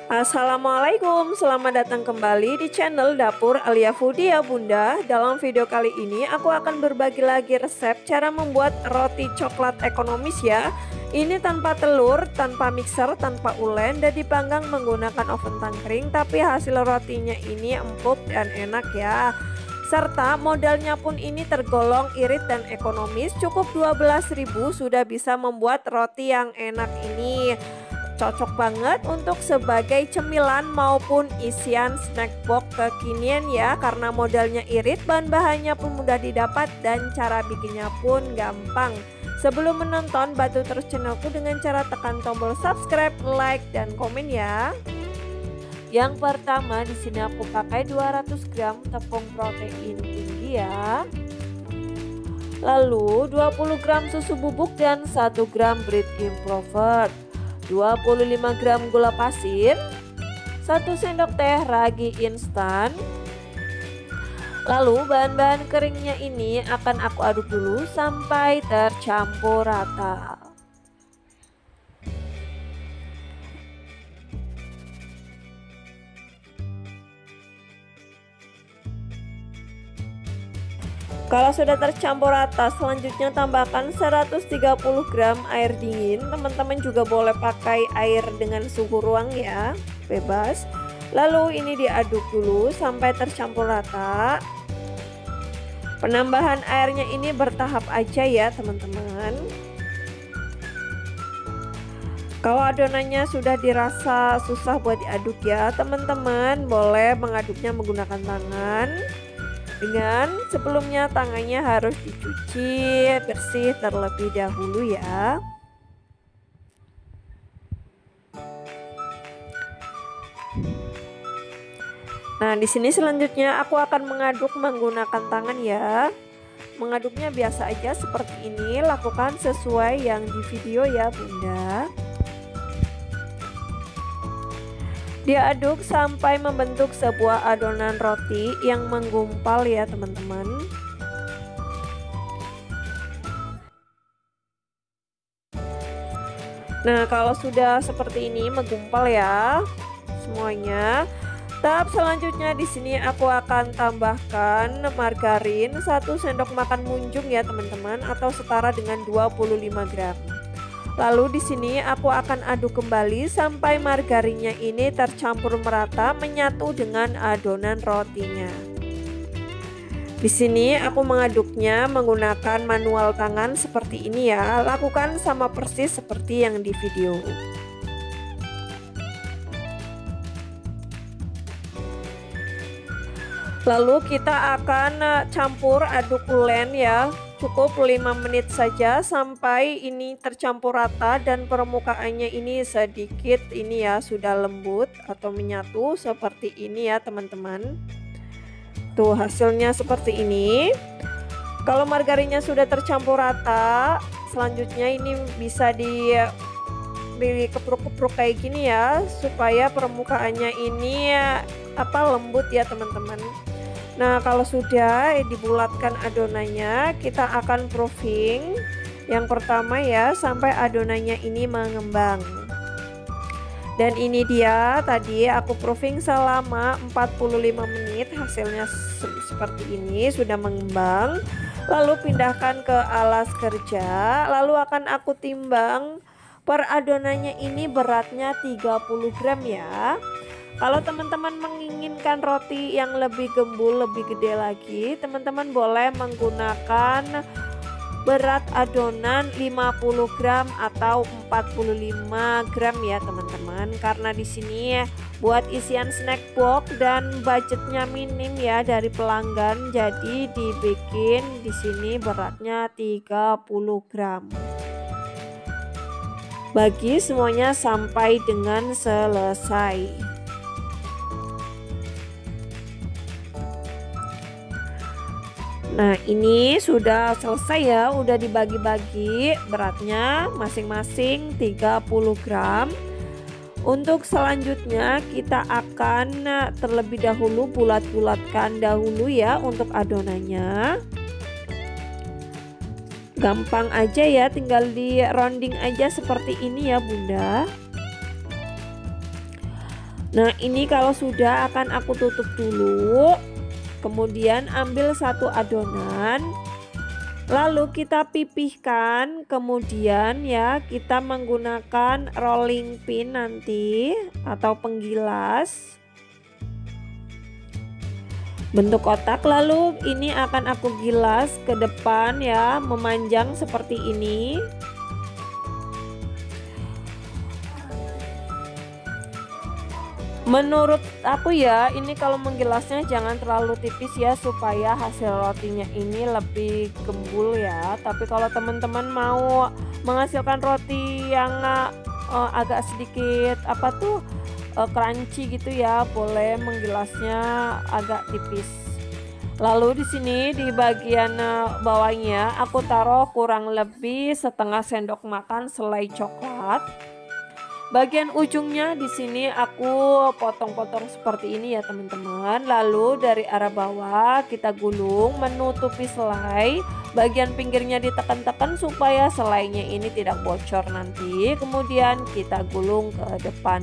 Assalamualaikum, selamat datang kembali di channel Dapur Alia Foodie ya Bunda. Dalam video kali ini aku akan berbagi lagi resep cara membuat roti coklat ekonomis ya. Ini tanpa telur, tanpa mixer, tanpa ulen dan dipanggang menggunakan oven tangkring, tapi hasil rotinya ini empuk dan enak ya. Serta modalnya pun ini tergolong irit dan ekonomis, cukup 12.000 sudah bisa membuat roti yang enak ini. Cocok banget untuk sebagai cemilan maupun isian snack box kekinian ya, karena modalnya irit, bahan-bahannya pun mudah didapat dan cara bikinnya pun gampang. Sebelum menonton, bantu terus channelku dengan cara tekan tombol subscribe, like dan komen ya. Yang pertama di sini aku pakai 200 gram tepung protein tinggi ya. Lalu 20 gram susu bubuk dan 1 gram bread improver. 25 gram gula pasir, 1 sendok teh ragi instan. Lalu bahan-bahan keringnya ini akan aku aduk dulu sampai tercampur rata. Kalau sudah tercampur rata, selanjutnya tambahkan 130 gram air dingin. Teman-teman juga boleh pakai air dengan suhu ruang ya, bebas. Lalu ini diaduk dulu sampai tercampur rata. Penambahan airnya ini bertahap aja ya teman-teman. Kalau adonannya sudah dirasa susah buat diaduk ya, teman-teman boleh mengaduknya menggunakan tangan. Dengan sebelumnya tangannya harus dicuci bersih terlebih dahulu ya. Nah, di sini selanjutnya aku akan mengaduk menggunakan tangan ya. Mengaduknya biasa aja seperti ini, lakukan sesuai yang di video ya Bunda. Diaduk sampai membentuk sebuah adonan roti yang menggumpal ya teman-teman. Nah, kalau sudah seperti ini menggumpal ya semuanya. Tahap selanjutnya di sini aku akan tambahkan margarin 1 sendok makan munjung ya teman-teman, atau setara dengan 25 gram. Lalu di sini aku akan aduk kembali sampai margarinnya ini tercampur merata menyatu dengan adonan rotinya. Di sini aku mengaduknya menggunakan manual tangan seperti ini ya. Lakukan sama persis seperti yang di video. Lalu kita akan campur aduk ulen ya. Cukup 5 menit saja sampai ini tercampur rata dan permukaannya ini sedikit ini ya sudah lembut atau menyatu seperti ini ya teman-teman. Tuh hasilnya seperti ini. Kalau margarinnya sudah tercampur rata, selanjutnya ini bisa dikepruk-kepruk kayak gini ya, supaya permukaannya ini lembut ya teman-teman. Nah, kalau sudah dibulatkan adonannya, kita akan proofing. Yang pertama ya, sampai adonannya ini mengembang. Dan ini dia tadi aku proofing selama 45 menit, hasilnya seperti ini, sudah mengembang. Lalu pindahkan ke alas kerja, lalu akan aku timbang per adonannya ini beratnya 30 gram ya. Kalau teman-teman menginginkan roti yang lebih gembul, lebih gede lagi, teman-teman boleh menggunakan berat adonan 50 gram atau 45 gram ya teman-teman. Karena di sini buat isian snack box dan budgetnya minim ya dari pelanggan, jadi dibikin di sini beratnya 30 gram. Bagi semuanya sampai dengan selesai. Nah, ini sudah selesai ya, udah dibagi-bagi beratnya masing-masing 30 gram. Untuk selanjutnya kita akan terlebih dahulu bulat-bulatkan dahulu ya untuk adonannya. Gampang aja ya, tinggal di rounding aja seperti ini ya Bunda. Nah, ini kalau sudah akan aku tutup dulu. Kemudian ambil satu adonan, lalu kita pipihkan. Kemudian ya kita menggunakan rolling pin nanti atau penggilas bentuk kotak. Lalu ini akan aku gilas ke depan ya, memanjang seperti ini. Menurut aku ya, ini kalau menggilasnya jangan terlalu tipis ya, supaya hasil rotinya ini lebih gembul ya. Tapi kalau teman-teman mau menghasilkan roti yang agak sedikit crunchy gitu ya, boleh menggilasnya agak tipis. Lalu di sini di bagian bawahnya aku taruh kurang lebih setengah sendok makan selai coklat. Bagian ujungnya di sini aku potong-potong seperti ini ya teman-teman. Lalu dari arah bawah kita gulung menutupi selai. Bagian pinggirnya ditekan-tekan supaya selainya ini tidak bocor nanti. Kemudian kita gulung ke depan.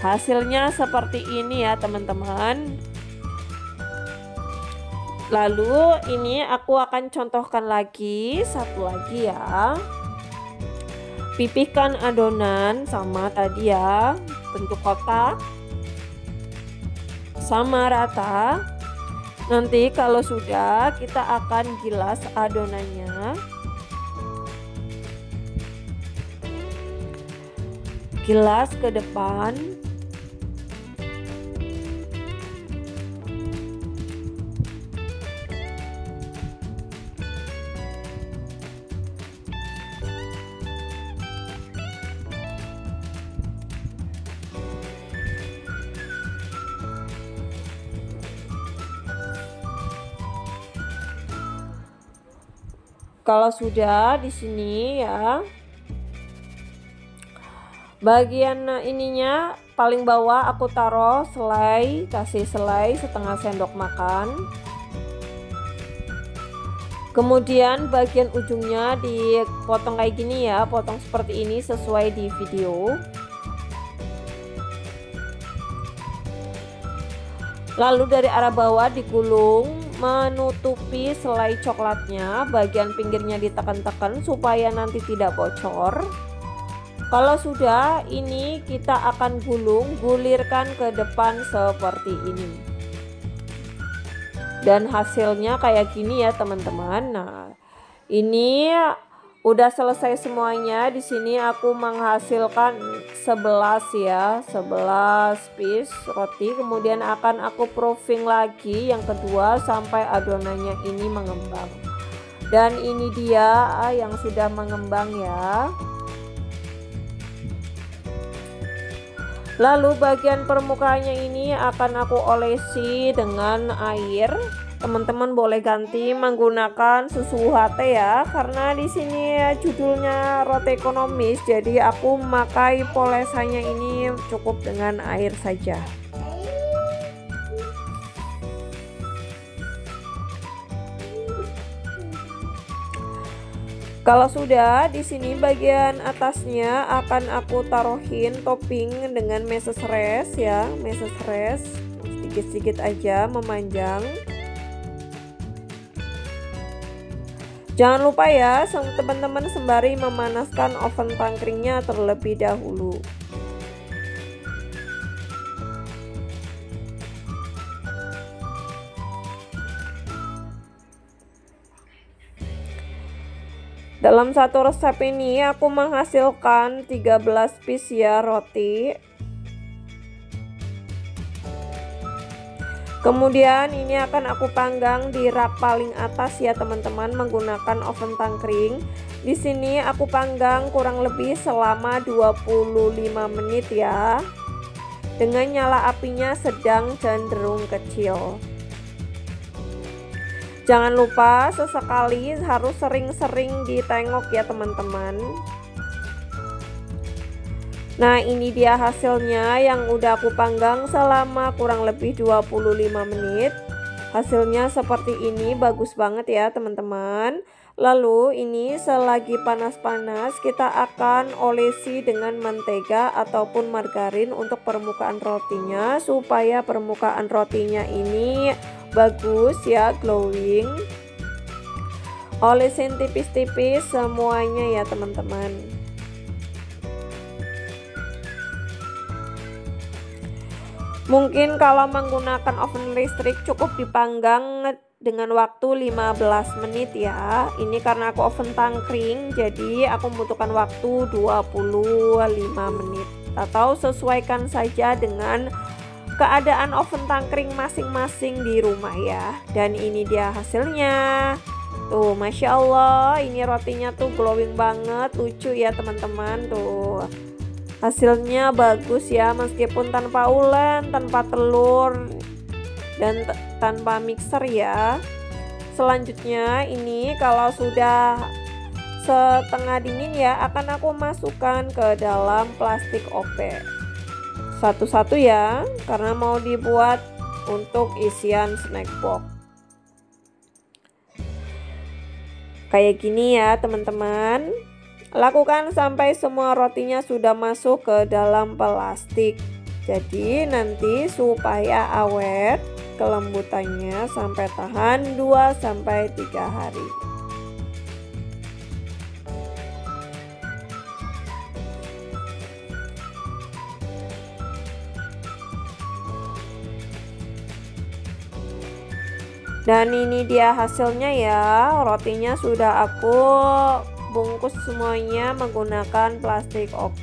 Hasilnya seperti ini ya teman-teman. Lalu ini aku akan contohkan lagi satu lagi ya. Pipihkan adonan sama tadi ya, bentuk kotak sama rata. Nanti kalau sudah kita akan gilas adonannya. Gilas ke depan. Kalau sudah di sini ya, bagian ininya paling bawah aku taruh selai, kasih selai setengah sendok makan. Kemudian bagian ujungnya dipotong kayak gini ya, potong seperti ini sesuai di video. Lalu dari arah bawah digulung menutupi selai coklatnya, bagian pinggirnya ditekan-tekan supaya nanti tidak bocor. Kalau sudah, ini kita akan gulirkan ke depan seperti ini. Dan hasilnya kayak gini ya teman-teman. Nah, ini udah selesai semuanya. Di sini aku menghasilkan 11 ya, 11 piece roti. Kemudian akan aku proofing lagi yang kedua sampai adonannya ini mengembang. Dan ini dia yang sudah mengembang ya. Lalu bagian permukaannya ini akan aku olesi dengan air. Teman-teman boleh ganti menggunakan susu UHT ya, karena di sini judulnya roti ekonomis, jadi aku memakai polesannya ini cukup dengan air saja. Kalau sudah, di sini bagian atasnya akan aku taruhin topping dengan meses res ya, meses res sedikit-sedikit aja memanjang. Jangan lupa ya teman-teman sembari memanaskan oven tangkringnya terlebih dahulu. Dalam satu resep ini aku menghasilkan 13 piece ya roti. Kemudian ini akan aku panggang di rak paling atas ya teman-teman menggunakan oven tangkring. Di sini aku panggang kurang lebih selama 25 menit ya. Dengan nyala apinya sedang cenderung kecil. Jangan lupa sesekali harus sering-sering ditengok ya teman-teman. Nah, ini dia hasilnya yang udah aku panggang selama kurang lebih 25 menit. Hasilnya seperti ini, bagus banget ya teman-teman. Lalu ini selagi panas-panas kita akan olesi dengan mentega ataupun margarin untuk permukaan rotinya supaya permukaan rotinya ini bagus ya, glowing. Olesin tipis-tipis semuanya ya teman-teman. Mungkin kalau menggunakan oven listrik cukup dipanggang dengan waktu 15 menit ya. Ini karena aku oven tangkring, jadi aku membutuhkan waktu 25 menit. Atau sesuaikan saja dengan keadaan oven tangkring masing-masing di rumah ya. Dan ini dia hasilnya. Tuh, Masya Allah, ini rotinya tuh glowing banget, lucu ya teman-teman. Tuh, hasilnya bagus ya, meskipun tanpa ulen, tanpa telur, dan tanpa mixer ya. Selanjutnya ini kalau sudah setengah dingin ya, akan aku masukkan ke dalam plastik OP satu-satu ya, karena mau dibuat untuk isian snack box kayak gini ya teman-teman. Lakukan sampai semua rotinya sudah masuk ke dalam plastik. Jadi nanti supaya awet, kelembutannya sampai tahan 2-3 hari. Dan ini dia hasilnya ya, rotinya sudah aku bungkus semuanya menggunakan plastik OP.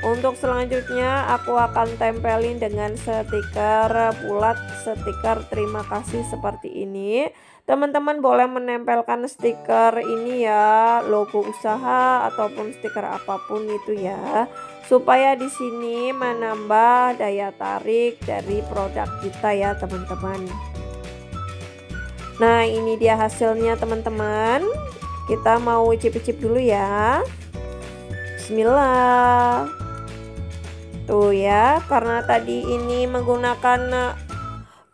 Untuk selanjutnya aku akan tempelin dengan stiker bulat, stiker terima kasih seperti ini. Teman-teman boleh menempelkan stiker ini ya, logo usaha ataupun stiker apapun itu ya, supaya di sini menambah daya tarik dari produk kita ya teman-teman. Nah, ini dia hasilnya teman-teman. Kita mau icip-icip dulu ya. Bismillah. Tuh ya, karena tadi ini menggunakan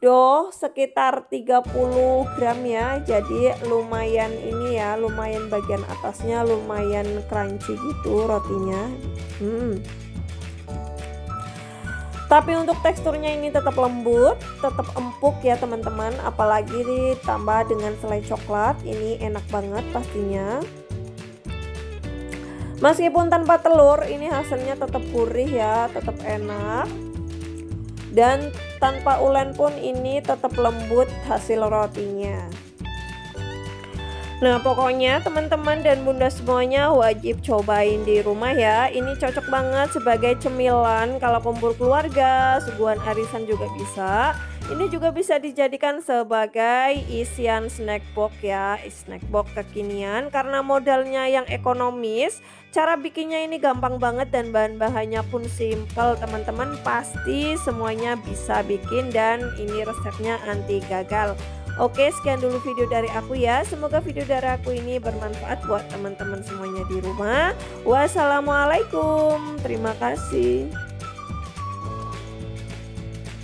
dough sekitar 30 gram ya. Jadi lumayan ini ya, lumayan bagian atasnya lumayan crunchy gitu rotinya. Tapi untuk teksturnya ini tetap lembut, tetap empuk ya teman-teman. Apalagi ditambah dengan selai coklat, ini enak banget pastinya. Meskipun tanpa telur, ini hasilnya tetap gurih ya, tetap enak. Dan tanpa ulen pun ini tetap lembut hasil rotinya. Nah, pokoknya teman-teman dan bunda semuanya wajib cobain di rumah ya. Ini cocok banget sebagai cemilan kalau kumpul keluarga, suguhan arisan juga bisa. Ini juga bisa dijadikan sebagai isian snack box ya, snack box kekinian karena modalnya yang ekonomis. Cara bikinnya ini gampang banget dan bahan-bahannya pun simple teman-teman. Pasti semuanya bisa bikin dan ini resepnya anti gagal. Oke, sekian dulu video dari aku ya. Semoga video dari aku ini bermanfaat buat teman-teman semuanya di rumah. Wassalamualaikum. Terima kasih.